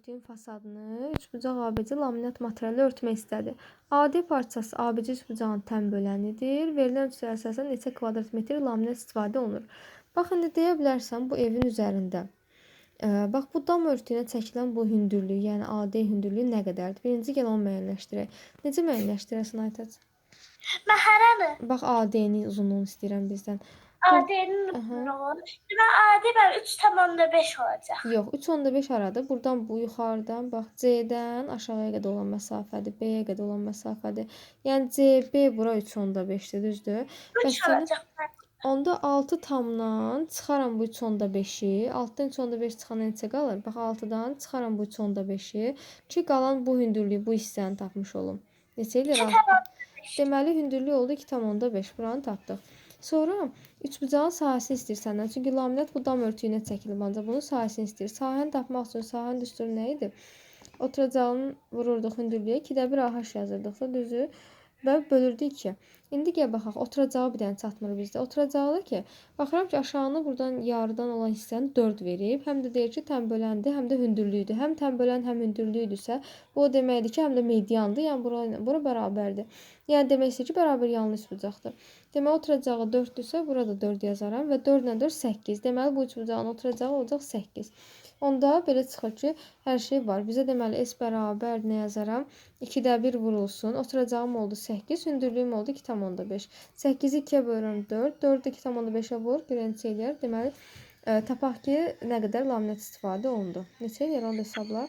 örtüyün fasadını üçbucaq ABC laminat materialı örtmək istədi. AD parçası ABC üçbucağın tən bölənidir. Verilən ölçülərə əsasən neçə kvadrat metr laminat istifadə olunur? Bax, indi deyə bilərsən bu evin üzərində. Bax, bu dam örtüyünə çəkilən bu hündürlük, yəni AD hündürlüyü nə qədərdir? Birinci gəl onu müəyyənləşdirək. Necə müəyyənləşdirəsən Aytaç? Məharədir. Bax, AD-nin uzunluğunu istəyirəm bizdən. AD-nin uzunluğu. Demək, AD mən 3,5 olacaq. Yox, 3,5 aradır. Buradan bu yuxarıdan, bax, C-dən aşağıya qədər olan məsafədir, B-yə qədər olan məsafədir. Yəni CB bura 3,5-dir, düzdür? 3 olacaq. Onda 6 tamdan çıxaram bu 3,5-i. 6-dan 3,5 çıxanda neçə qalır? Bax, 6-dan çıxaram bu 3,5-i ki, qalan bu hündürlüyü, bu hissəni tapmış olum. Neçə eləyir? Deməli, hündürlük oldu 2,5. Buranı tapdıq. Sonra üçbucağın sahəsini istəyir səndən. Çünki laminat bu dam örtüyünə çəkilib, ancaq bunun sahəsini istəyir. Sahəni tapmaq üçün sahənin düsturu nə idi? Oturacağını vururduq hündürlüyə, 2də 1 AH yazırdıq da, düzü? Və bölürdük 2. İndi gəl baxaq, oturacağı bir dənə çatmır bizdə. Oturacağı ki, baxıram ki, aşağını buradan yarıdan olan hissəni 4 verib. Həm də deyir ki, tən böləndir, həm də hündürlüyüdür. Həm tən bölən, həm hündürlüyüdürsə, bu o deməkdir ki, həm də mediandır, yəni bura bərabərdir. Yəni demək istəyir ki, bərabər yanlı üçbucaqdır. Deməli, oturacağı 4-dürsə, burada 4 yazaram və 4 ilə 4 8. Deməli, bu üçbucağın oturacağı olacaq 8. Onda belə çıxır ki, hər şey var. Bizə deməli S bərabər nə yazaram? 2də 1 vurulsun. Oturacağım oldu 8, hündürlüyüm oldu 2,5. 8-i 2-yə bölürəm 4, 4-ü 2,5-ə vur, neçə eləyər? Deməli, tapaq ki, nə qədər laminat istifadə olundu. Neçə eləyər? Onu da hesabla.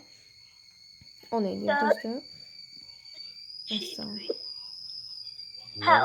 10 eləyər, düzdür? Əsas. Hə,